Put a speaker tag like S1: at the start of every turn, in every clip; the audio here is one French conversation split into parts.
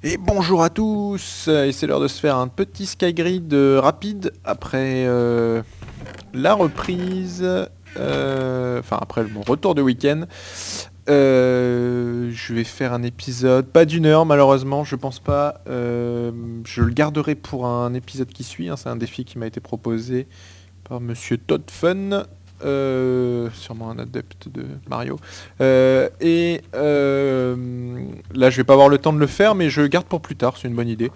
S1: Et bonjour à tous, et c'est l'heure de se faire un petit Skygrid rapide après la reprise, enfin après mon retour de week-end. Je vais faire un épisode, pas d'une heure malheureusement, je pense pas. Je le garderai pour un épisode qui suit, hein, c'est un défi qui m'a été proposé par Monsieur Todd Fun. Sûrement un adepte de Mario. Là, je vais pas avoir le temps de le faire, mais je le garde pour plus tard, c'est une bonne idée.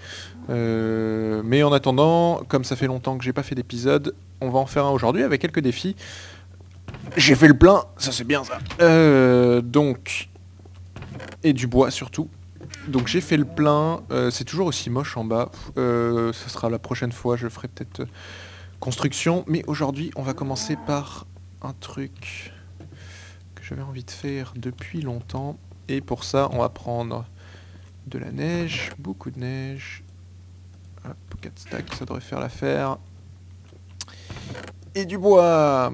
S1: Mais en attendant, comme ça fait longtemps que j'ai pas fait d'épisode, on va en faire un aujourd'hui avec quelques défis. J'ai fait le plein, ça c'est bien ça. Et du bois surtout. Donc j'ai fait le plein, c'est toujours aussi moche en bas. Ce sera la prochaine fois, je ferai peut-être construction. Mais aujourd'hui, on va commencer par un truc que j'avais envie de faire depuis longtemps. Et pour ça, on va prendre de la neige, beaucoup de neige. Hop, 4 stacks, ça devrait faire l'affaire. Et du bois.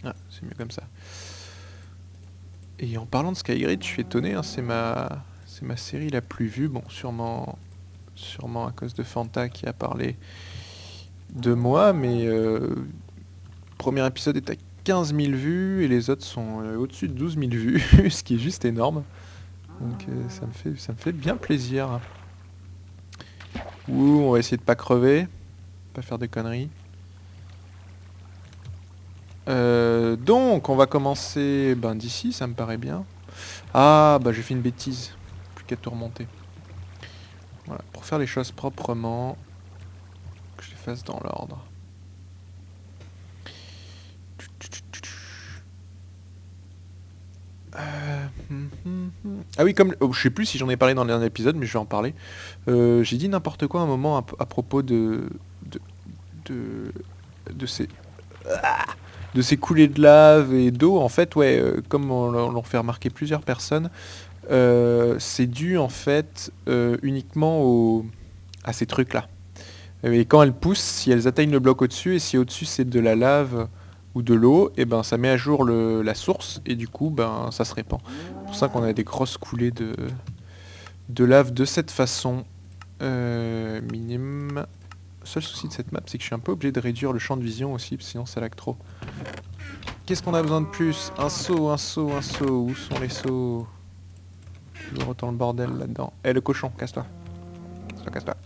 S1: Ah, c'est mieux comme ça. Et en parlant de Skygrid, je suis étonné, hein, c'est ma série la plus vue. Bon, sûrement à cause de Fanta qui a parlé de moi, mais le premier épisode est à 15 000 vues et les autres sont au-dessus de 12 000 vues, ce qui est juste énorme. Donc ça me fait bien plaisir. Ouh, on va essayer de pas crever, pas faire de conneries. Donc on va commencer d'ici, ça me paraît bien. Ah bah j'ai fait une bêtise, plus qu'à tout remonter. Voilà, pour faire les choses proprement, que je les fasse dans l'ordre. Ah oui, comme je sais plus si j'en ai parlé dans le dernier épisode, mais je vais en parler. J'ai dit n'importe quoi à un moment à propos de, de, de ces de ces coulées de lave et d'eau. En fait, ouais, comme on l'ont fait remarquer plusieurs personnes, c'est dû en fait uniquement à ces trucs-là. Et quand elles poussent, si elles atteignent le bloc au-dessus, et si au-dessus c'est de la lave ou de l'eau, et ben ça met à jour la source, et du coup ça se répand. C'est pour ça qu'on a des grosses coulées de lave de cette façon. Minime. Seul souci de cette map, c'est que je suis un peu obligé de réduire le champ de vision aussi, sinon ça lag trop. Qu'est-ce qu'on a besoin de plus? Un seau, un seau, un seau. Où sont les seaux? Toujours autant le bordel là-dedans. Eh le cochon, casse-toi. Casse-toi, casse-toi.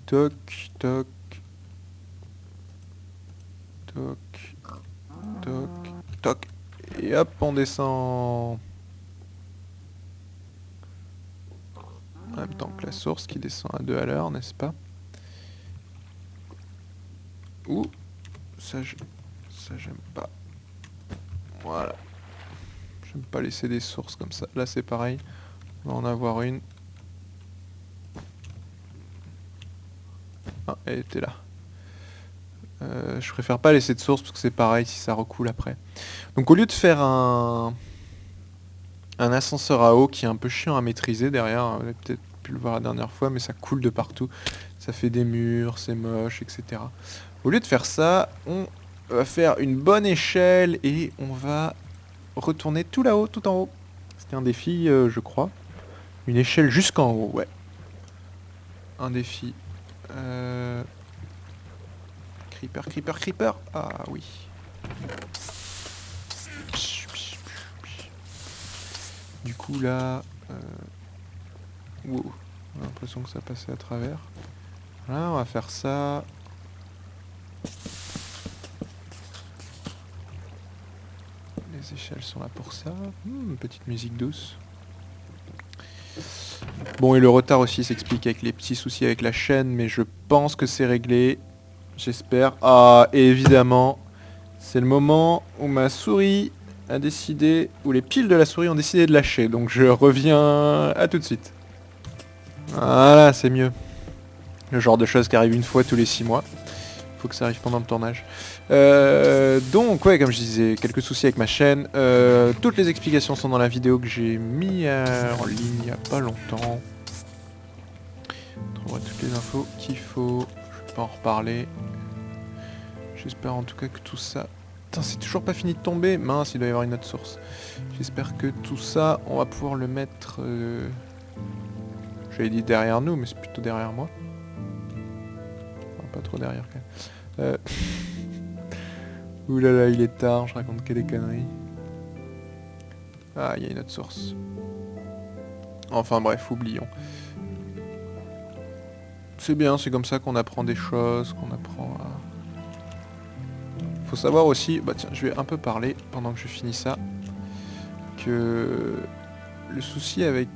S1: Toc, toc. Toc. Toc. Toc. Et hop, on descend. En même temps que la source qui descend à 2 à l'heure, n'est-ce pas? Ouh. Ça j'aime pas. Voilà. J'aime pas laisser des sources comme ça. Là c'est pareil. On va en avoir une. Ah, elle était là. Je préfère pas laisser de source parce que c'est pareil si ça recoule après. Donc au lieu de faire un ascenseur à eau qui est un peu chiant à maîtriser derrière, vous avez peut-être pu le voir la dernière fois, mais ça coule de partout. Ça fait des murs, c'est moche, etc. Au lieu de faire ça, on va faire une bonne échelle et on va retourner tout là-haut, tout en haut. C'était un défi, je crois. Une échelle jusqu'en haut, ouais. Un défi. Creeper, creeper, creeper. Ah oui. Du coup là... wow. J'ai l'impression que ça passait à travers. Voilà, on va faire ça. Les échelles sont là pour ça. Petite musique douce. Bon, et le retard aussi s'explique avec les petits soucis avec la chaîne, mais je pense que c'est réglé. J'espère. Ah, et évidemment, c'est le moment où ma souris a décidé, où les piles de la souris ont décidé de lâcher. Donc je reviens à tout de suite. Voilà, c'est mieux. Le genre de choses qui arrivent une fois tous les 6 mois. Faut que ça arrive pendant le tournage. Donc ouais, comme je disais, quelques soucis avec ma chaîne. Toutes les explications sont dans la vidéo que j'ai mis en ligne il n'y a pas longtemps. On trouvera toutes les infos qu'il faut. Je vais pas en reparler. J'espère en tout cas que tout ça putain, c'est toujours pas fini de tomber. Mince, il doit y avoir une autre source. J'espère que tout ça, on va pouvoir le mettre... J'avais dit derrière nous, mais c'est plutôt derrière moi. Enfin, pas trop derrière quand même. Ouh là là, il est tard, je raconte que des conneries. Ah, il y a une autre source. Enfin bref, oublions. C'est bien, c'est comme ça qu'on apprend des choses, qu'on apprend à... Faut savoir aussi, bah tiens, je vais un peu parler pendant que je finis ça, que le souci avec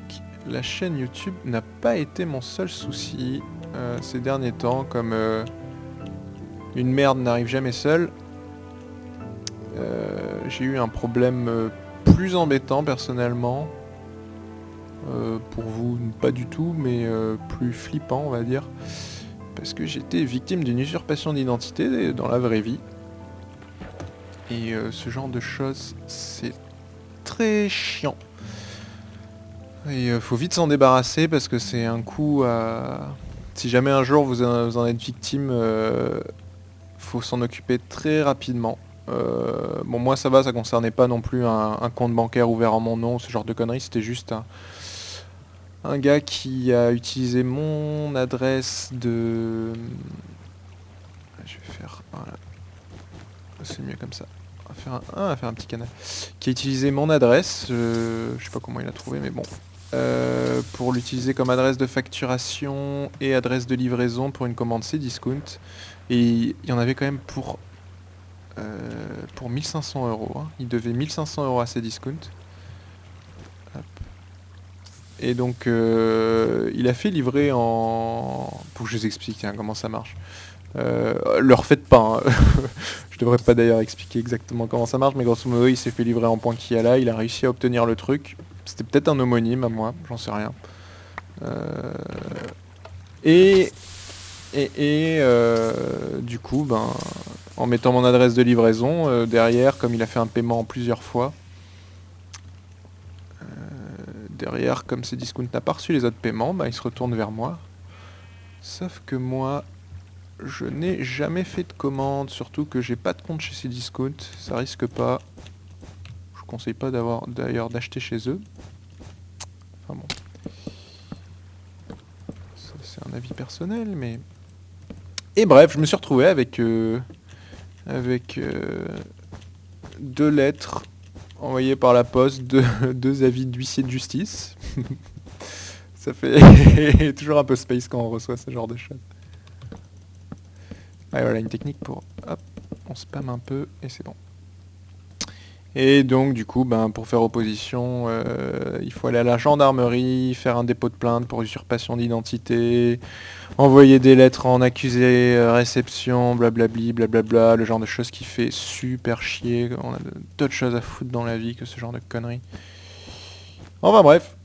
S1: la chaîne YouTube n'a pas été mon seul souci ces derniers temps, comme une merde n'arrive jamais seule. J'ai eu un problème plus embêtant personnellement. Pour vous, pas du tout, mais plus flippant, on va dire. Parce que j'étais victime d'une usurpation d'identité dans la vraie vie. Et ce genre de choses, c'est très chiant. Et faut vite s'en débarrasser parce que c'est un coup à... Si jamais un jour vous en êtes victime, faut s'en occuper très rapidement. Bon, moi ça va, ça concernait pas non plus un compte bancaire ouvert en mon nom, ce genre de conneries, c'était juste un gars qui a utilisé mon adresse de... Je vais faire... Voilà. C'est mieux comme ça. On va faire un petit canal. Qui a utilisé mon adresse, je sais pas comment il a trouvé, mais bon. Pour l'utiliser comme adresse de facturation et adresse de livraison pour une commande Cdiscount. Et il y en avait quand même pour 1500 €. Hein. Il devait 1500 € à Cdiscount. Hop. Et donc il a fait livrer en... Pour que je vous explique hein, comment ça marche. Le refaites pas, hein. Je devrais pas d'ailleurs expliquer exactement comment ça marche, mais grosso modo il s'est fait livrer en point qui a là, il a réussi à obtenir le truc. C'était peut-être un homonyme à moi, j'en sais rien. Du coup, ben, en mettant mon adresse de livraison, derrière, comme il a fait un paiement en plusieurs fois, derrière, comme Cdiscount n'a pas reçu les autres paiements, ben, il se retourne vers moi. Sauf que moi, je n'ai jamais fait de commande, surtout que j'ai pas de compte chez Cdiscount, ça risque pas. Je conseille pas d'ailleurs d'acheter chez eux. Enfin bon. Ça c'est un avis personnel, mais... Et bref, je me suis retrouvé avec 2 lettres envoyées par la poste, 2 avis d'huissier de justice. Ça fait toujours un peu space quand on reçoit ce genre de choses. Ah, voilà une technique pour... Hop, on spam un peu et c'est bon. Et donc du coup, ben, pour faire opposition, il faut aller à la gendarmerie, faire un dépôt de plainte pour usurpation d'identité, envoyer des lettres en accusé, réception, blablabli, blablabla, le genre de choses qui fait super chier. On a d'autres choses à foutre dans la vie que ce genre de conneries. Enfin bref.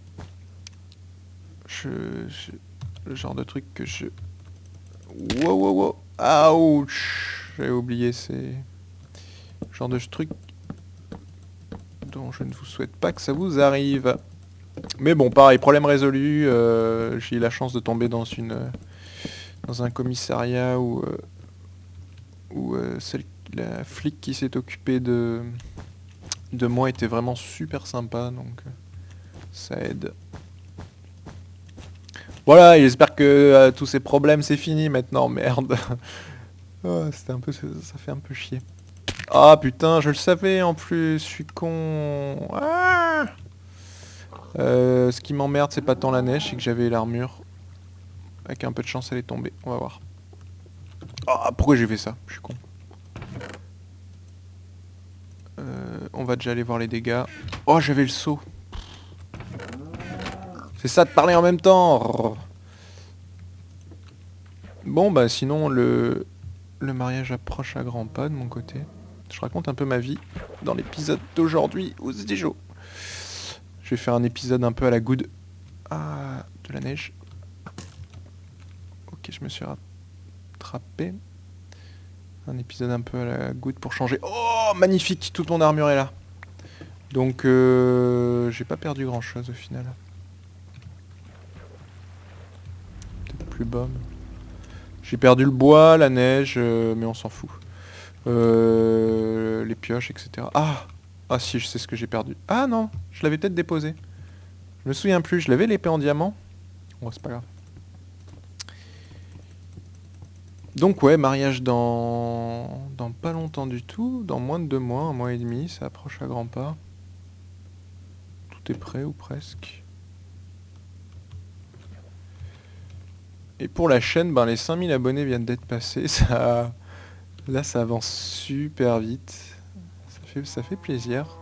S1: Le genre de truc que je... Wow, wow, wow. Ouch. J'avais oublié ces... Le genre de truc dont je ne vous souhaite pas que ça vous arrive. Mais bon, pareil, problème résolu. J'ai eu la chance de tomber dans un commissariat où la flic qui s'est occupée de moi était vraiment super sympa, donc ça aide. Voilà, et j'espère que tous ces problèmes c'est fini maintenant, merde. Oh, c'était un peu, ça fait un peu chier. Ah putain, je le savais en plus, je suis con. Ah ce qui m'emmerde, c'est pas tant la neige, c'est que j'avais l'armure. Avec un peu de chance, elle est tombée. On va voir. Ah, pourquoi j'ai fait ça? Je suis con. On va déjà aller voir les dégâts. Oh, j'avais le seau. C'est ça de parler en même temps. Bon, bah sinon, le mariage approche à grands pas de mon côté. Je raconte un peu ma vie dans l'épisode d'aujourd'hui aux Dijon. Je vais faire un épisode un peu à la good. Ah, de la neige. Ok, je me suis rattrapé. Un épisode un peu à la goutte pour changer. Oh, magnifique, toute mon armure est là. Donc, j'ai pas perdu grand chose au final. Peut-être plus bas. J'ai perdu le bois, la neige, mais on s'en fout. Les pioche, etc. Ah! Ah si, je sais ce que j'ai perdu. Ah non, je l'avais peut-être déposé. Je me souviens plus, je l'avais l'épée en diamant. Bon, c'est pas grave. Donc ouais, mariage dans pas longtemps du tout, dans moins de 2 mois, 1 mois et demi, ça approche à grands pas. Tout est prêt ou presque. Et pour la chaîne, ben les 5000 abonnés viennent d'être passés, ça... Là ça avance super vite. Ça fait plaisir.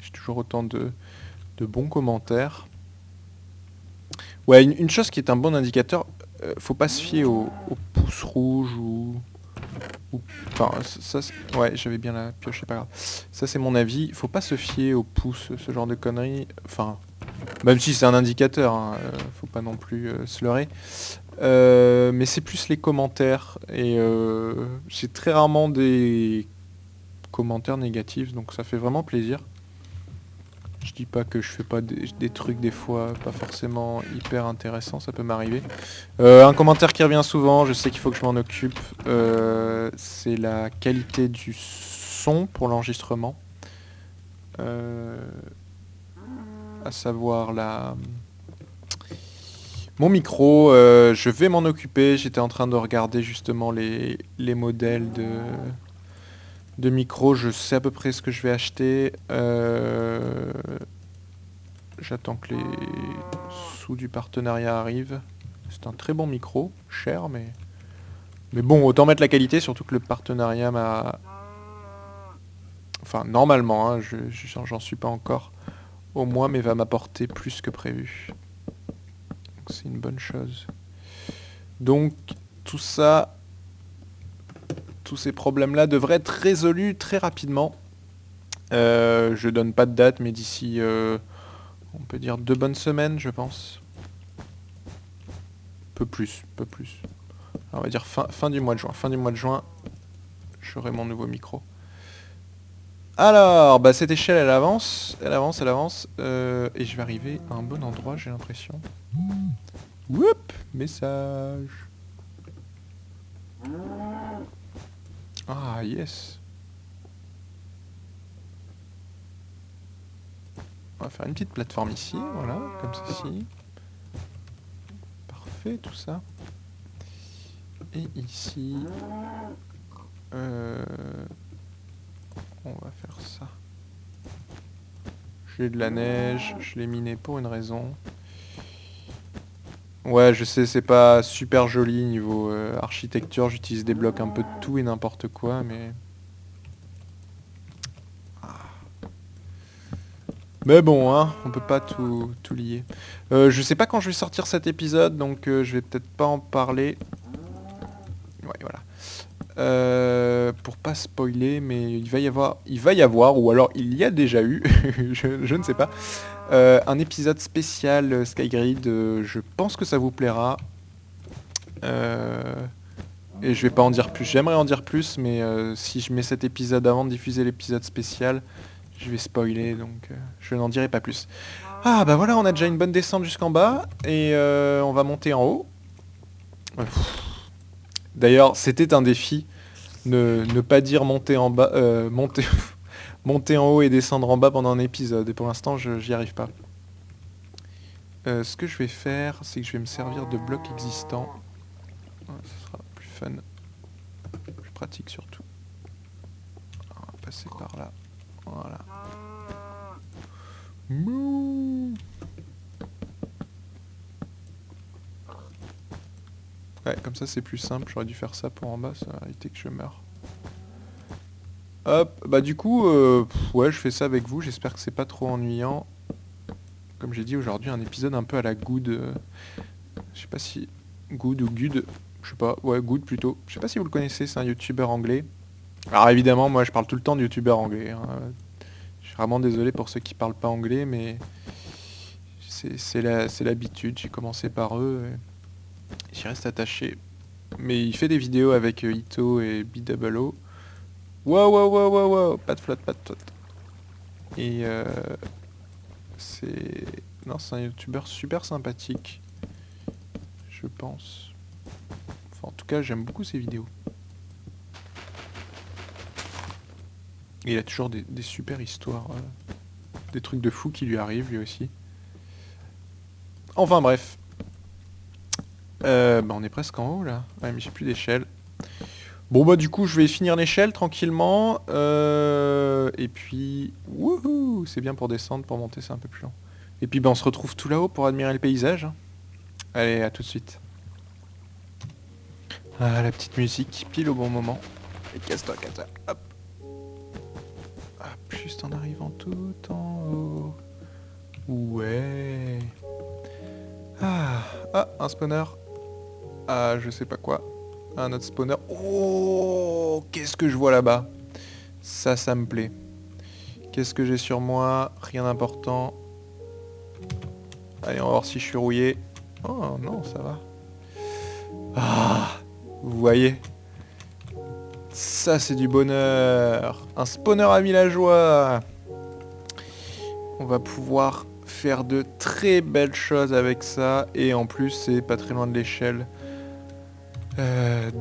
S1: J'ai toujours autant de bons commentaires. Ouais, une chose qui est un bon indicateur, faut pas se fier au pouce rouge enfin, ouais, j'avais bien la pioche, c'est pas grave. Ça c'est mon avis, faut pas se fier au pouce, ce genre de conneries. Enfin, même si c'est un indicateur, hein, faut pas non plus se leurrer. Mais c'est plus les commentaires, et j'ai très rarement des commentaires négatifs, donc ça fait vraiment plaisir. Je dis pas que je fais pas des trucs des fois pas forcément hyper intéressants, ça peut m'arriver. Un commentaire qui revient souvent, je sais qu'il faut que je m'en occupe, c'est la qualité du son pour l'enregistrement. À savoir mon micro, je vais m'en occuper, j'étais en train de regarder justement les modèles de micro, je sais à peu près ce que je vais acheter. J'attends que les sous du partenariat arrivent. C'est un très bon micro, cher, mais bon, autant mettre la qualité, surtout que le partenariat m'a... Enfin, normalement, hein, j'en suis pas encore au mois, mais va m'apporter plus que prévu. C'est une bonne chose. Donc, tout ça, tous ces problèmes-là devraient être résolus très rapidement. Je donne pas de date, mais d'ici, on peut dire 2 bonnes semaines, je pense. Peu plus. Alors, on va dire fin du mois de juin. Fin du mois de juin, j'aurai mon nouveau micro. Alors, bah cette échelle, elle avance. Et je vais arriver à un bon endroit, j'ai l'impression. Whoop, message. Ah, yes. On va faire une petite plateforme ici, voilà, comme ceci. Parfait, tout ça. Et ici... on va faire ça. J'ai de la neige, je l'ai miné pour une raison. Ouais, je sais, c'est pas super joli niveau architecture, j'utilise des blocs un peu de tout et n'importe quoi, mais... Mais bon, hein, on peut pas tout lier. Je sais pas quand je vais sortir cet épisode, donc je vais peut-être pas en parler. Ouais, voilà. Pour pas spoiler, mais il va y avoir, ou alors il y a déjà eu, je ne sais pas, un épisode spécial Skygrid. Je pense que ça vous plaira. Et je vais pas en dire plus. J'aimerais en dire plus, mais si je mets cet épisode avant de diffuser l'épisode spécial, je vais spoiler, donc je n'en dirai pas plus. Ah bah voilà, on a déjà une bonne descente jusqu'en bas, et on va monter en haut. D'ailleurs, c'était un défi, ne pas dire monter en bas, monter en haut et descendre en bas pendant un épisode, et pour l'instant, j'y arrive pas. Ce que je vais faire, c'est que je vais me servir de blocs existants. Ce sera plus fun. Plus pratique surtout. On va passer par là. Voilà. Mouh. Ouais, comme ça c'est plus simple. J'aurais dû faire ça pour en bas, ça a évité que je meure. Hop, bah du coup, ouais, je fais ça avec vous. J'espère que c'est pas trop ennuyant. Comme j'ai dit aujourd'hui, un épisode un peu à la Good. Je sais pas si... Good ou Good. Je sais pas, ouais, Good plutôt. Je sais pas si vous le connaissez, c'est un youtubeur anglais. Alors évidemment, moi je parle tout le temps de youtubeurs anglais. Hein. Je suis vraiment désolé pour ceux qui parlent pas anglais, mais c'est l'habitude. J'ai commencé par eux, et j'y reste attaché. Mais il fait des vidéos avec Ito et BWO. Wow, pas de flotte. Et non, c'est un youtubeur super sympathique, je pense. Enfin, en tout cas, j'aime beaucoup ses vidéos. Et il a toujours des super histoires. Des trucs de fou qui lui arrivent lui aussi. Enfin bref. Bah on est presque en haut là. Ouais mais j'ai plus d'échelle. Bon bah du coup je vais finir l'échelle tranquillement. Et puis... Wouhou, c'est bien pour descendre, pour monter c'est un peu plus long. Et puis bah on se retrouve tout là-haut pour admirer le paysage. Hein. Allez, à tout de suite. Ah la petite musique, pile au bon moment. Et casse-toi, casse-toi. Hop. Hop, juste en arrivant tout en haut. Ouais. Ah, un spawner. Ah, je sais pas quoi. Un autre spawner. Oh, qu'est-ce que je vois là-bas. Ça me plaît. Qu'est-ce que j'ai sur moi? Rien d'important. Allez, on va voir si je suis rouillé. Oh non, ça va. Ah, vous voyez. Ça, c'est du bonheur. Un spawner à villageois. On va pouvoir faire de très belles choses avec ça. Et en plus, c'est pas très loin de l'échelle.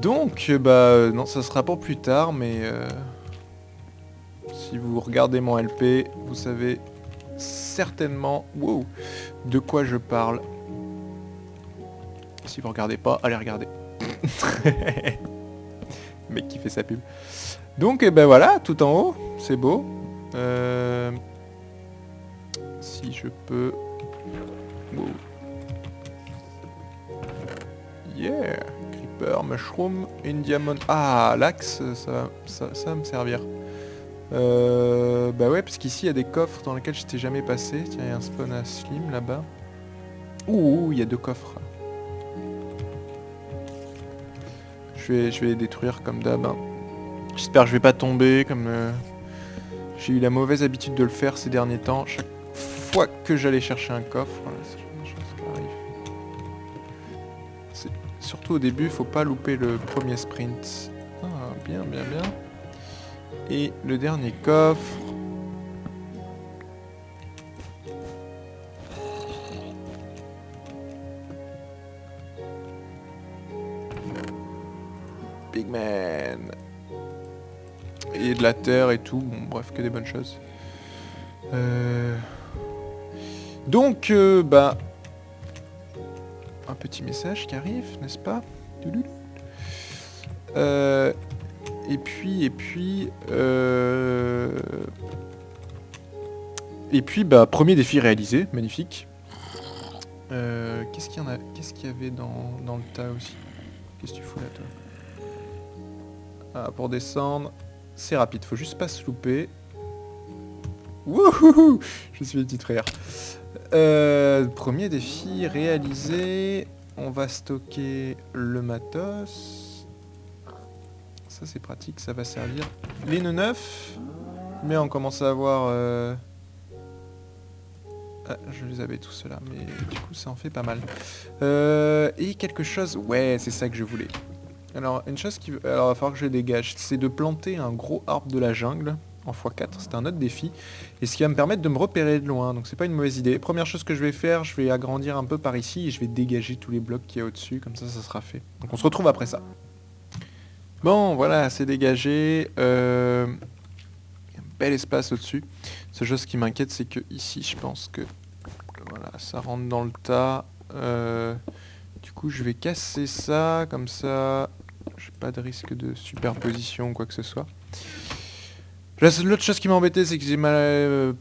S1: Donc, bah non, ça sera pour plus tard, mais si vous regardez mon LP, vous savez certainement wow, de quoi je parle. Si vous regardez pas, allez regarder. Mec qui fait sa pub. Donc, ben voilà, tout en haut, c'est beau. Si je peux... Wow. Yeah. Creeper, mushroom, Indiamon. Ah, l'axe, ça va me servir. Bah ouais, parce qu'ici il y a des coffres dans lesquels j'étais jamais passé. Tiens, il y a un spawn à Slim là-bas. Ouh, il y a 2 coffres. Je vais les détruire comme d'hab. Hein. J'espère que je vais pas tomber comme... j'ai eu la mauvaise habitude de le faire ces derniers temps. Chaque fois que j'allais chercher un coffre, voilà, c'est le genre de choses qui arrivent. Surtout au début, faut pas louper le premier sprint. Ah, bien, bien, bien. Et le dernier coffre. Pigman. Et de la terre et tout. Bon, bref, que des bonnes choses. Donc, bah... un petit message qui arrive, n'est-ce pas? Et puis, bah, premier défi réalisé, magnifique. Qu'est-ce qu'il y avait dans le tas aussi? Qu'est-ce que tu fous là, toi? Ah, pour descendre, c'est rapide, faut juste pas se louper. Wouhou! Je suis une petite frère. Premier défi réalisé. On va stocker le matos. Ça c'est pratique, ça va servir. Les nœuds neufs. Mais on commence à avoir... Ah, je les avais tous là, mais du coup ça en fait pas mal. Et quelque chose... Ouais, c'est ça que je voulais. Alors, une chose qui... Alors, il va falloir que je dégage. C'est de planter un gros arbre de la jungle. En x4, c'est un autre défi. Et ce qui va me permettre de me repérer de loin. Donc c'est pas une mauvaise idée. Première chose que je vais faire, je vais agrandir un peu par ici. Et je vais dégager tous les blocs qu'il y a au-dessus. Comme ça sera fait. Donc on se retrouve après ça. Bon, voilà, c'est dégagé. Il y a un bel espace au-dessus. Seule chose qui m'inquiète, c'est que ici, je pense que... Voilà, ça rentre dans le tas. Du coup, je vais casser ça, comme ça... J'ai pas de risque de superposition ou quoi que ce soit. L'autre chose qui m'a embêté, c'est que j'ai mal,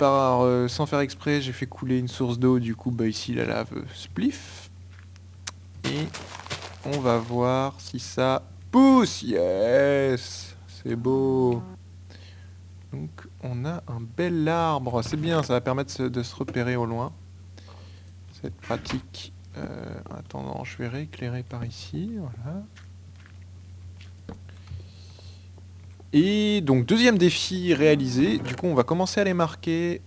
S1: sans faire exprès, j'ai fait couler une source d'eau. Du coup, bah ici, la lave spliff. Et on va voir si ça pousse. Yes, c'est beau. Donc, on a un bel arbre. C'est bien, ça va permettre de se repérer au loin. Ça va être pratique. En attendant, je vais rééclairer par ici. Voilà. Et donc deuxième défi réalisé, du coup on va commencer à les marquer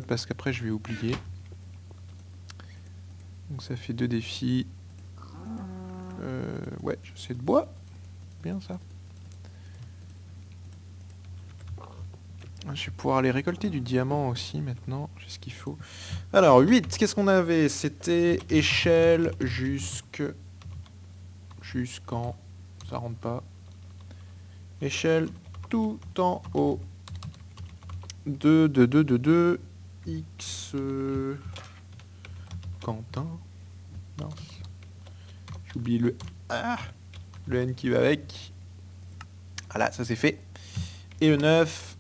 S1: parce qu'après je vais oublier. Donc ça fait 2 défis. Ouais, j'essaie de bois. Bien ça. Je vais pouvoir aller récolter du diamant aussi maintenant, j'ai ce qu'il faut. Alors 8, qu'est-ce qu'on avait? C'était échelle jusqu'en... Ça rentre pas. Échelle tout en haut. 2, X... Quentin. Mince. J'oublie le... Ah, le N qui va avec. Voilà, ça c'est fait. Et le 9...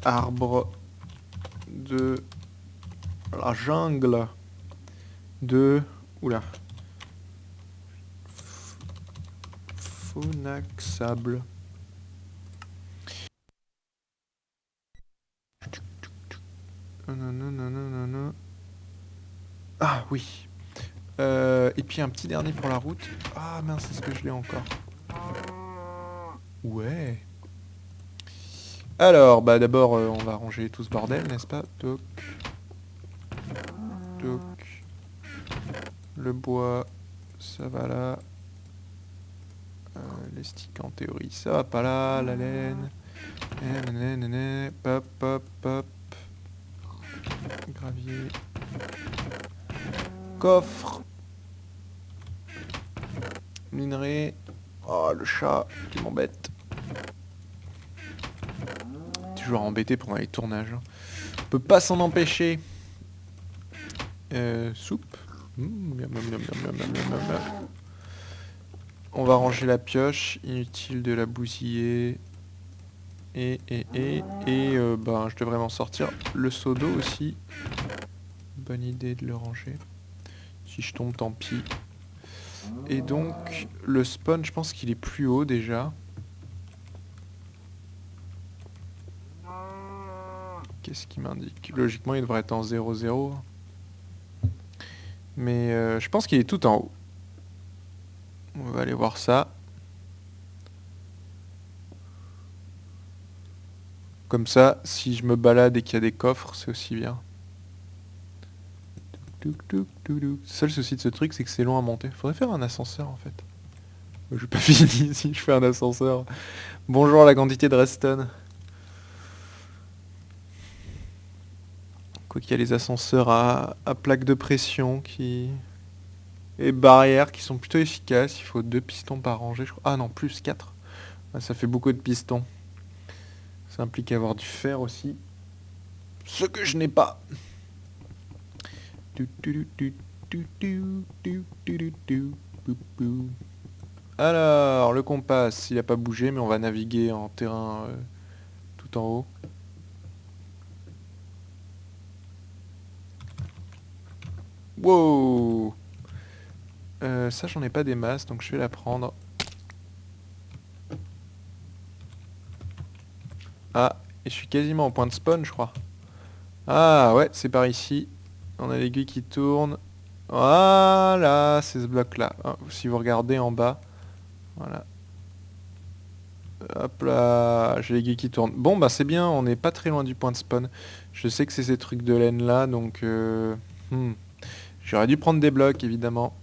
S1: arbre de la jungle de... Oula. Phonaxable. Ah oui. Et puis un petit dernier pour la route. Ah mince, est-ce que je l'ai encore? Ouais. Alors, bah d'abord, on va ranger tout ce bordel, n'est-ce pas? Toc. Toc. Le bois, ça va là. Les sticks en théorie, ça va pas là. La laine. Pop, pop, pop. Gravier. Coffre. Minerai. Oh, le chat qui m'embête. Toujours embêté pendant les tournages. On peut pas s'en empêcher. Soupe. Miam, miam, miam, miam, miam, miam, miam, miam. On va ranger la pioche. Inutile de la bousiller. Et ben, je devrais m'en sortir. Le seau d'eau aussi. Bonne idée de le ranger. Si je tombe, tant pis. Et donc, le spawn, je pense qu'il est plus haut déjà. Qu'est-ce qui m'indique? Logiquement, il devrait être en 0,0. Mais je pense qu'il est tout en haut. On va aller voir ça. Comme ça, si je me balade et qu'il y a des coffres, c'est aussi bien. Le seul souci de ce truc, c'est que c'est long à monter. Faudrait faire un ascenseur en fait. Je vais pas finir si je fais un ascenseur. Bonjour la quantité de redstone. Quoi qu'il y a les ascenseurs à plaque de pression qui... et barrières qui sont plutôt efficaces. Il faut 2 pistons par rangée, je crois. Ah non, plus 4. Ouais, ça fait beaucoup de pistons. Ça implique avoir du fer aussi. Ce que je n'ai pas. Alors, le compas, il n'a pas bougé, mais on va naviguer en terrain tout en haut. Wow. Ça, j'en ai pas des masses, donc je vais la prendre. Ah, et je suis quasiment au point de spawn, je crois. Ah ouais, c'est par ici. On a l'aiguille qui tourne. Voilà, c'est ce bloc-là. Ah, si vous regardez en bas. Voilà. Hop là, j'ai l'aiguille qui tourne. Bon, bah c'est bien, on n'est pas très loin du point de spawn. Je sais que c'est ces trucs de laine là, donc... J'aurais dû prendre des blocs, évidemment.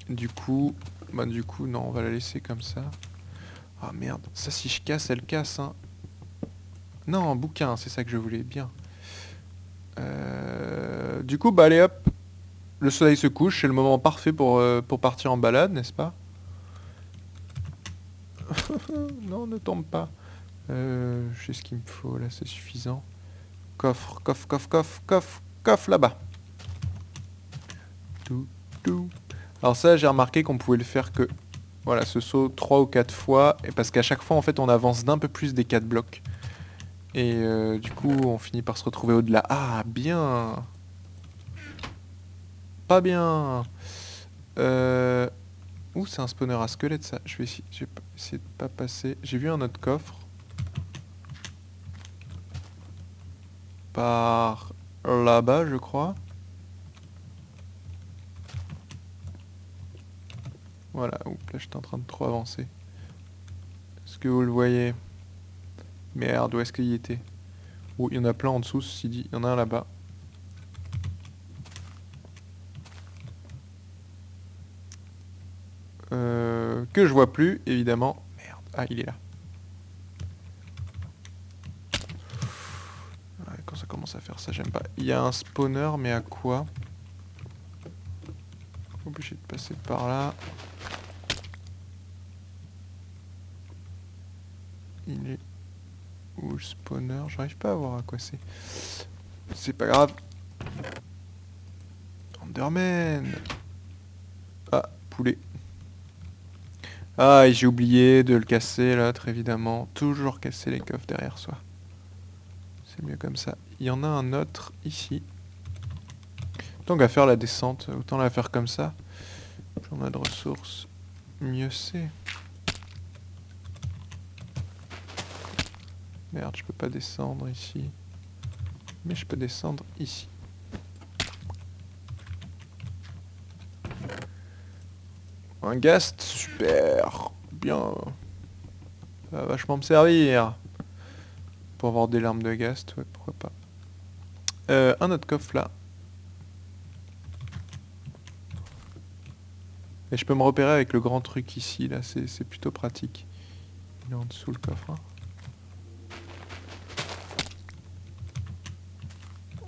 S1: Du coup... Bah du coup, non, on va la laisser comme ça. Ah merde, ça si je casse, elle casse, hein. Non, un bouquin, c'est ça que je voulais, bien. Du coup, bah allez hop. Le soleil se couche, c'est le moment parfait pour partir en balade, n'est-ce pas? Non, ne tombe pas. J'ai ce qu'il me faut, là, c'est suffisant. Coffre, coffre, coffre, coffre, coffre, coffre là-bas. Alors ça, j'ai remarqué qu'on pouvait le faire que... Voilà, ce saut 3 ou 4 fois. Et parce qu'à chaque fois, en fait, on avance d'un peu plus des 4 blocs. Et du coup, on finit par se retrouver au-delà. Ah, bien. Pas bien. Ouh, c'est un spawner à squelette, ça. Je vais essayer de pas passer. J'ai vu un autre coffre. Par là-bas, je crois. Voilà, oups, là j'étais en train de trop avancer. Est-ce que vous le voyez? Merde, où est-ce qu'il y était? Oh, il y en a plein en dessous, ceci dit. Il y en a un là-bas. Que je vois plus, évidemment. Merde, ah, il est là. Ouais, quand ça commence à faire ça, j'aime pas. Il y a un spawner, mais à quoi? Obligé de passer par là. Il est où le spawner? J'arrive pas à voir à quoi c'est. C'est pas grave. Enderman. Ah, poulet. Ah, et j'ai oublié de le casser là, très évidemment. Toujours casser les coffres derrière soi. C'est mieux comme ça. Il y en a un autre ici. Tant qu'à faire la descente, autant la faire comme ça. Plus on a de ressources, mieux c'est. Merde, je peux pas descendre ici. Mais je peux descendre ici. Un ghast, super. Bien. Ça va vachement me servir. Pour avoir des larmes de ghast, ouais, pourquoi pas. Un autre coffre là. Et je peux me repérer avec le grand truc ici, là, c'est plutôt pratique. Il est en dessous le coffre. Hein.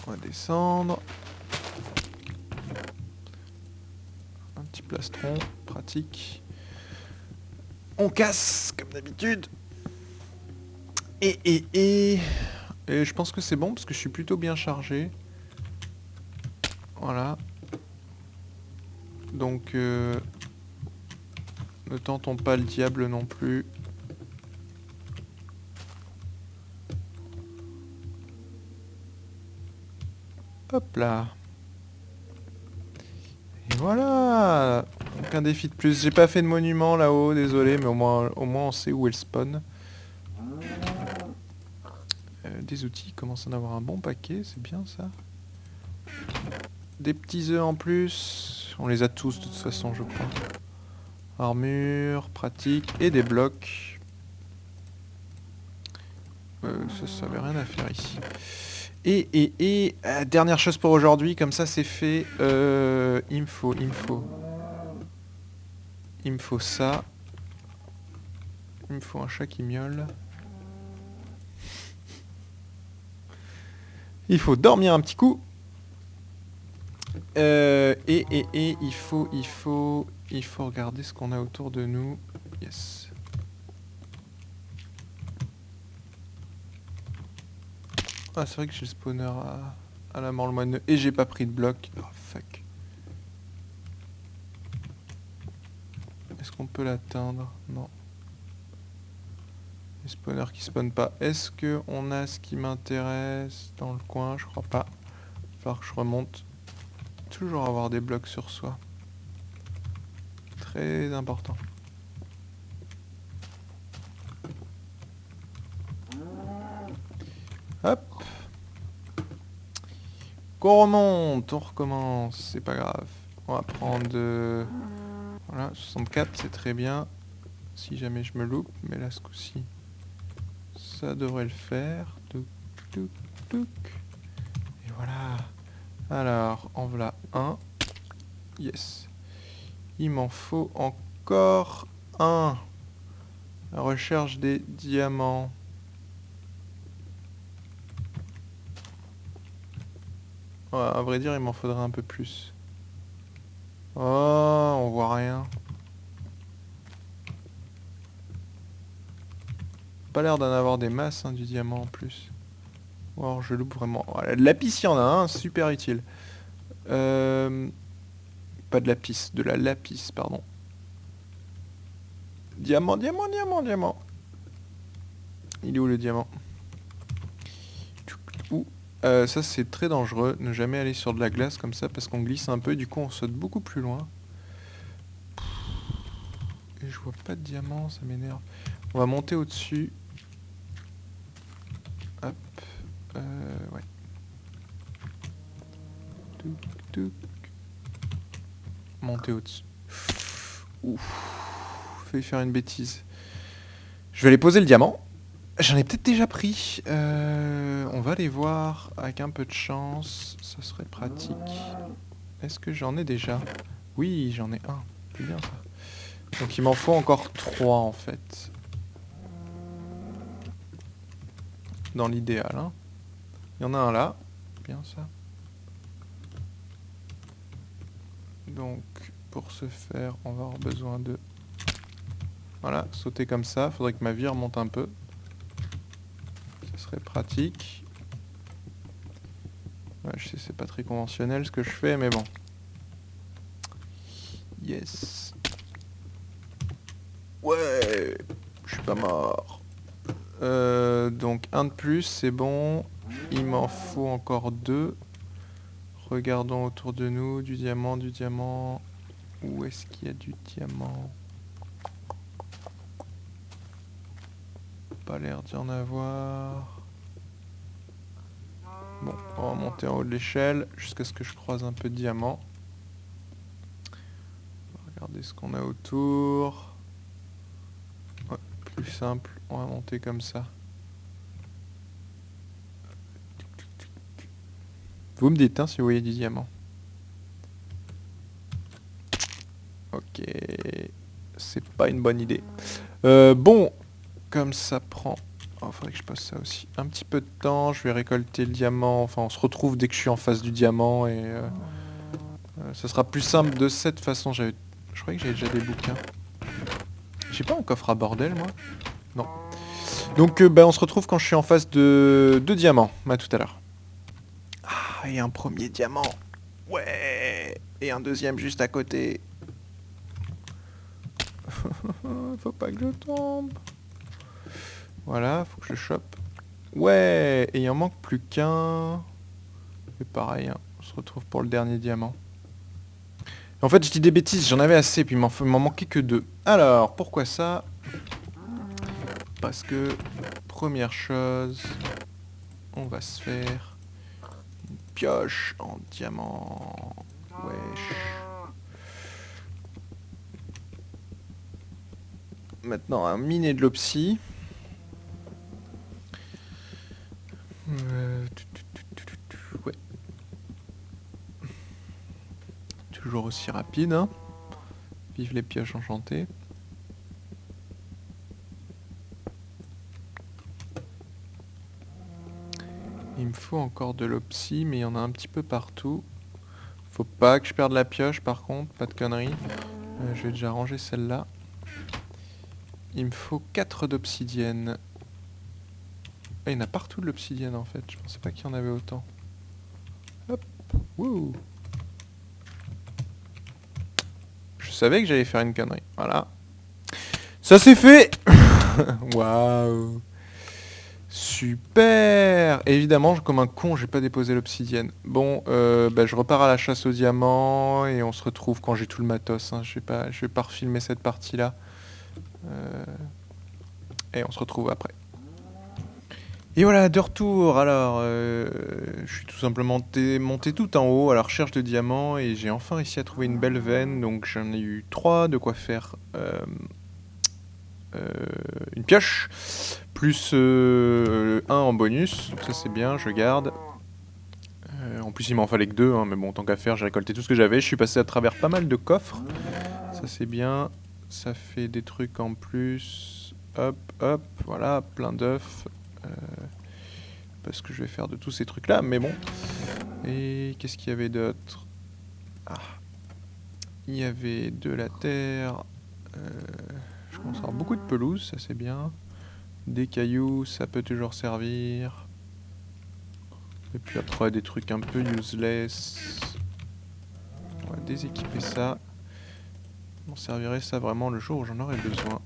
S1: On va descendre. Un petit plastron, pratique. On casse, comme d'habitude. Et je pense que c'est bon, parce que je suis plutôt bien chargé. Voilà. Donc, ne tentons pas le diable non plus. Hop là. Et voilà. Donc un défi de plus. J'ai pas fait de monument là-haut, désolé, mais au moins on sait où est le spawn. Des outils, il commence à en avoir un bon paquet, c'est bien ça. Des petits œufs en plus. On les a tous de toute façon, je crois. Armure, pratique, et des blocs. Ça avait rien à faire ici. Et dernière chose pour aujourd'hui, comme ça c'est fait. Il me faut ça. Il me faut un chat qui miaule. Il faut dormir un petit coup. Et il faut regarder ce qu'on a autour de nous. Yes. Ah, c'est vrai que j'ai le spawner à la mort le moine et j'ai pas pris de bloc. Oh fuck. Est-ce qu'on peut l'atteindre? Non. Les spawners qui spawnent pas. Est-ce que on a ce qui m'intéresse dans le coin? Je crois pas. Il va falloir que je remonte. Toujours avoir des blocs sur soi. Très important. Hop. Qu'on remonte, on recommence, c'est pas grave. On va prendre... Voilà, 64, c'est très bien. Si jamais je me loupe, mais là ce coup-ci, ça devrait le faire. Touc, touc, touc. Et voilà. Alors, en voilà un. Yes. Il m'en faut encore un. La recherche des diamants. Ouais, à vrai dire, il m'en faudrait un peu plus. Oh, on voit rien. Pas l'air d'en avoir des masses, hein, du diamant en plus. Ou alors je loupe vraiment. Voilà, de lapis, il y en a un, super utile. Pas de lapis, de la lapis, pardon. Diamant, diamant, diamant, diamant. Il est où le diamant? Ouh. Ça c'est très dangereux, ne jamais aller sur de la glace comme ça parce qu'on glisse un peu, du coup on saute beaucoup plus loin. Et je vois pas de diamant, ça m'énerve. On va monter au-dessus. Hop. Ouais. Touc, touc. Monter au-dessus. Ouf. Failli faire une bêtise. Je vais aller poser le diamant. J'en ai peut-être déjà pris. On va aller voir avec un peu de chance. Ça serait pratique. Est-ce que j'en ai déjà? Oui, j'en ai un. C'est bien ça. Donc il m'en faut encore 3 en fait. Dans l'idéal. Hein. Il y en a un là. Bien ça. Donc pour ce faire, on va avoir besoin de... Voilà, sauter comme ça. Faudrait que ma vie remonte un peu. Très pratique. Ouais, je sais, c'est pas très conventionnel ce que je fais, mais bon. Yes. Ouais, je suis pas mort. Donc un de plus, c'est bon. Il m'en faut encore 2. Regardons autour de nous, du diamant, du diamant. Où est-ce qu'il y a du diamant? Pas l'air d'y en avoir. Bon, on va monter en haut de l'échelle jusqu'à ce que je croise un peu de diamants. Regardez ce qu'on a autour. Ouais, plus simple, on va monter comme ça. Vous me dites hein, si vous voyez du diamant. Ok, c'est pas une bonne idée. Bon, comme ça prend... Oh, faudrait que je passe ça aussi. Un petit peu de temps, je vais récolter le diamant. Enfin, on se retrouve dès que je suis en face du diamant et... ça sera plus simple de cette façon. Je croyais que j'avais déjà des bouquins. J'ai pas un coffre à bordel, moi? Non. Donc, bah, on se retrouve quand je suis en face de diamants. À tout à l'heure. Ah, et un premier diamant. Ouais. Et un deuxième juste à côté. Faut pas que je tombe. Voilà, faut que je chope. Ouais, et il en manque plus qu'un. Et pareil, hein, on se retrouve pour le dernier diamant. En fait, je dis des bêtises, j'en avais assez, puis il m'en manquait que 2. Alors, pourquoi ça? Parce que, première chose, on va se faire une pioche en diamant. Wesh. Maintenant, un miner de l'opsie. Ouais. Toujours aussi rapide, hein. Vive les pioches enchantées. Il me faut encore de l'opsie, mais il y en a un petit peu partout. Faut pas que je perde la pioche par contre, pas de conneries. Je vais déjà ranger celle-là. Il me faut 4 d'obsidienne. Ah, il y en a partout de l'obsidienne en fait, je pensais pas qu'il y en avait autant. Hop, wouh. Je savais que j'allais faire une connerie, voilà. Ça c'est fait. Waouh. Super. Évidemment, comme un con, j'ai pas déposé l'obsidienne. Bon, bah, je repars à la chasse aux diamants et on se retrouve quand j'ai tout le matos. Hein. Je vais pas refilmer cette partie-là. Et on se retrouve après. Et voilà, de retour. Alors, je suis tout simplement monté tout en haut à la recherche de diamants et j'ai enfin réussi à trouver une belle veine. Donc j'en ai eu 3, de quoi faire une pioche, plus 1 en bonus. Donc ça c'est bien, je garde. En plus il m'en fallait que 2, hein, mais bon, tant qu'à faire, j'ai récolté tout ce que j'avais. Je suis passé à travers pas mal de coffres. Ça c'est bien. Ça fait des trucs en plus. Hop, hop, voilà, plein d'œufs. Parce que je vais faire de tous ces trucs là, mais bon. Et qu'est-ce qu'il y avait d'autre? Ah. Il y avait de la terre. Je commence à avoir beaucoup de pelouse, ça c'est bien. Des cailloux, ça peut toujours servir. Et puis après des trucs un peu useless. On va déséquiper ça. On servirait ça vraiment le jour où j'en aurais besoin.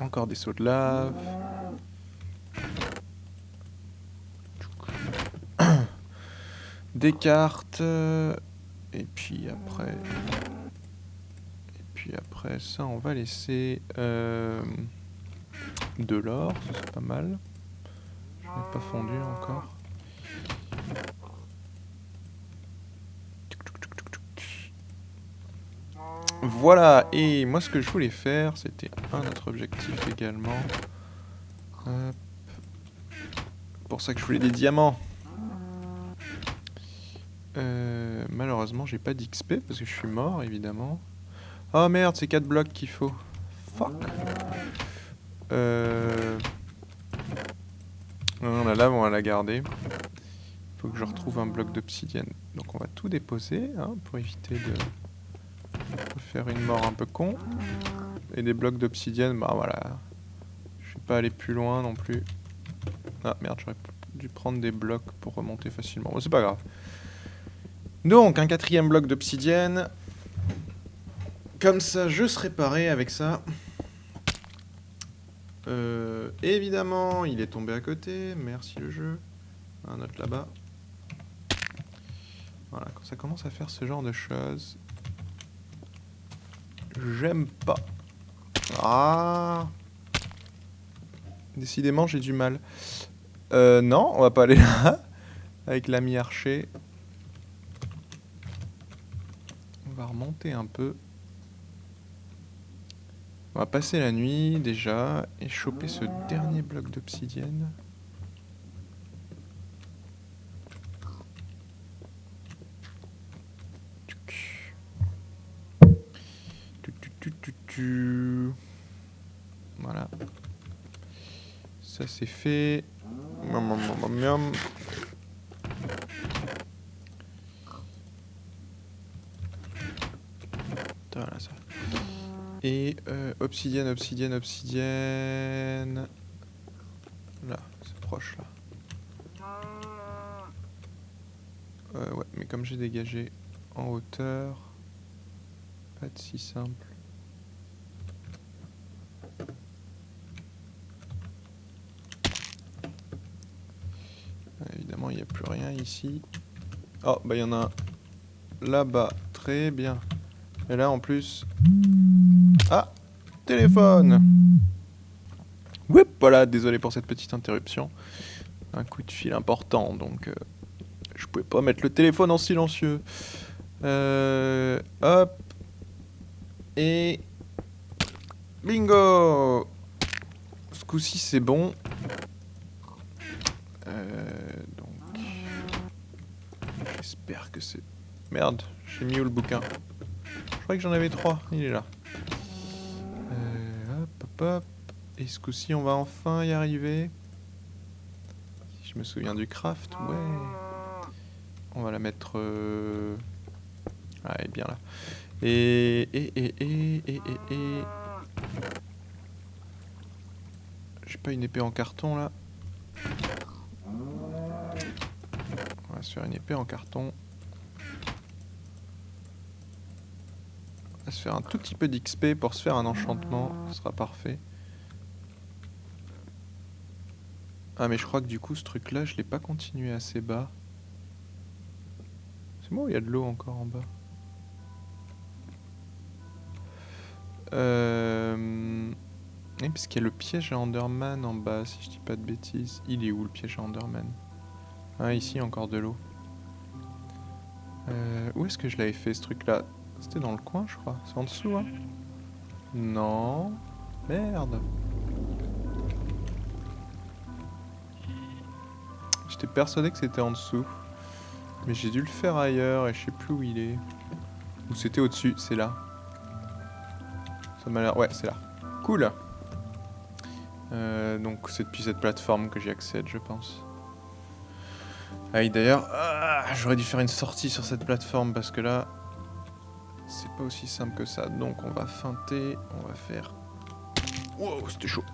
S1: Encore des seaux de lave. Des cartes. Et puis après ça on va laisser de l'or, ça c'est pas mal. Je n'ai pas fondu encore. Voilà, et moi ce que je voulais faire, c'était un autre objectif également. Hop. Pour ça que je voulais des diamants. Malheureusement j'ai pas d'XP parce que je suis mort évidemment. Oh merde, c'est 4 blocs qu'il faut. Fuck. Non, la lave on va la garder. Faut que je retrouve un bloc d'obsidienne. Donc on va tout déposer hein, pour éviter de faire une mort un peu con. Et des blocs d'obsidienne, bah voilà. Je vais pas aller plus loin non plus. Ah merde, j'aurais dû prendre des blocs pour remonter facilement. Bon, c'est pas grave. Donc, un 4e bloc d'obsidienne. Comme ça, je serai paré avec ça. Évidemment, il est tombé à côté. Merci le jeu. Un autre là-bas. Voilà, quand ça commence à faire ce genre de choses, j'aime pas. Ah. Décidément, j'ai du mal. Non, on va pas aller là. Avec l'ami archer. On va remonter un peu. On va passer la nuit déjà et choper ce dernier bloc d'obsidienne. Voilà. Ça c'est fait. Miam. Voilà ça. Et obsidienne. Là, c'est proche là. Ouais, mais comme j'ai dégagé en hauteur, pas de si simple. Évidemment, il n'y a plus rien ici. Oh, bah il y en a un là-bas. Très bien. Et là, en plus... Ah, téléphone. Ouip, voilà, désolé pour cette petite interruption. Un coup de fil important, donc je pouvais pas mettre le téléphone en silencieux. Hop. Et... Bingo. Ce coup-ci, c'est bon. Donc... J'espère que c'est... Merde, j'ai mis où le bouquin? Je croyais que j'en avais 3, il est là. Hop. Et ce coup-ci, on va enfin y arriver. Si je me souviens du craft, ouais. On va la mettre... Ah, elle est bien là. Et... J'ai pas une épée en carton là. On va se faire une épée en carton. On va se faire un tout petit peu d'XP pour se faire un enchantement. Ce sera parfait. Ah mais je crois que du coup ce truc là je l'ai pas continué assez bas. C'est moi ou il y a de l'eau encore en bas? Oui, parce qu'il y a le piège à Enderman en bas, si je dis pas de bêtises. Il est où le piège à Enderman? Ah, ici encore de l'eau. Où est-ce que je l'avais fait ce truc là? C'était dans le coin je crois. C'est en dessous hein? Non. Merde. J'étais persuadé que c'était en dessous. Mais j'ai dû le faire ailleurs et je sais plus où il est. Ou c'était au-dessus, c'est là. Ça m'a l'air... Ouais, c'est là. Cool. Donc c'est depuis cette plateforme que j'y accède, je pense. Ah, et d'ailleurs, j'aurais dû faire une sortie sur cette plateforme parce que là, c'est pas aussi simple que ça. Donc on va feinter, on va faire... Wow, c'était chaud.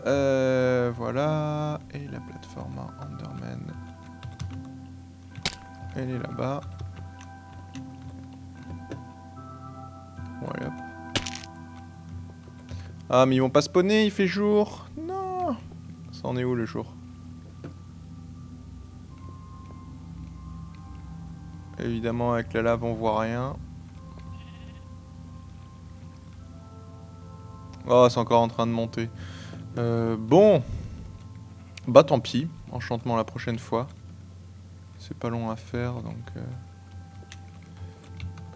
S1: Voilà. Et la plateforme à Enderman. Elle est là-bas. Voilà. Hop. Ah, mais ils vont pas spawner, il fait jour. Non. Ça en est où le jour? Évidemment, avec la lave, on voit rien. Oh, c'est encore en train de monter. Bon. Bah, tant pis. Enchantement la prochaine fois. C'est pas long à faire, donc...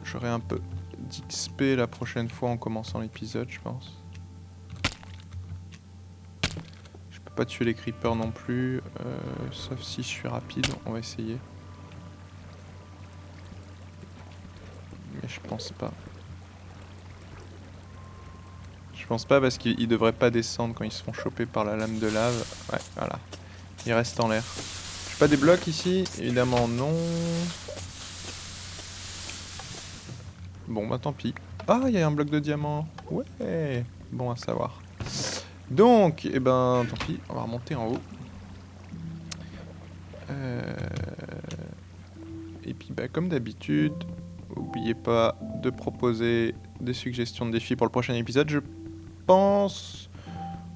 S1: J'aurai un peu d'XP la prochaine fois en commençant l'épisode, je pense. Je peux pas tuer les creepers non plus. Sauf si je suis rapide. On va essayer. Mais je pense pas. Je pense pas parce qu'ils devraient pas descendre quand ils se font choper par la lame de lave. Ouais, voilà. Ils restent en l'air. J'ai pas des blocs ici? Évidemment non. Bon bah tant pis. Ah, il y a un bloc de diamant. Ouais. Bon à savoir. Donc, eh ben tant pis, on va remonter en haut. Et puis bah, comme d'habitude, n'oubliez pas de proposer des suggestions de défis pour le prochain épisode. Je pense...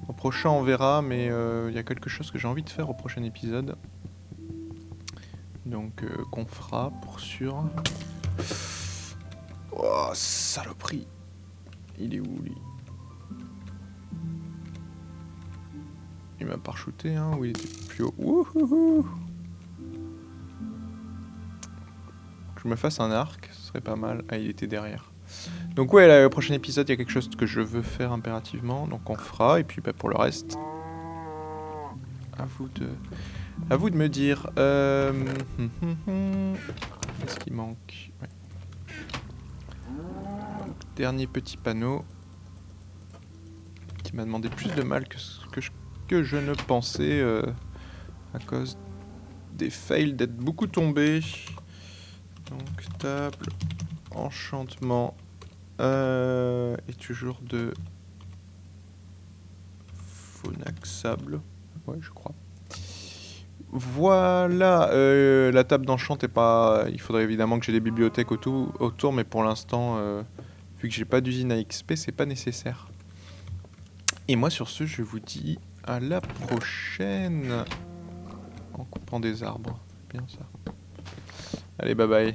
S1: Au prochain on verra, mais il y a quelque chose que j'ai envie de faire au prochain épisode. Donc qu'on fera pour sûr. Oh, saloperie. Il est où lui? Il m'a parshooté, hein, ou il était plus haut. Wouhouhou. Que je me fasse un arc, ce serait pas mal. Ah, il était derrière. Donc ouais, là, au prochain épisode, il y a quelque chose que je veux faire impérativement. Donc on fera, et puis bah, pour le reste... À vous de me dire. Qu'est-ce qui manque? Ouais. Donc, dernier petit panneau qui m'a demandé plus de mal que je ne pensais à cause des fails d'être beaucoup tombé. Donc table, enchantement et toujours de phonaxable. Ouais, je crois. Voilà, la table d'enchant est pas... Il faudrait évidemment que j'ai des bibliothèques autour, mais pour l'instant, vu que j'ai pas d'usine à XP, c'est pas nécessaire. Et moi sur ce, je vous dis à la prochaine. En coupant des arbres, bien ça. Allez, bye bye.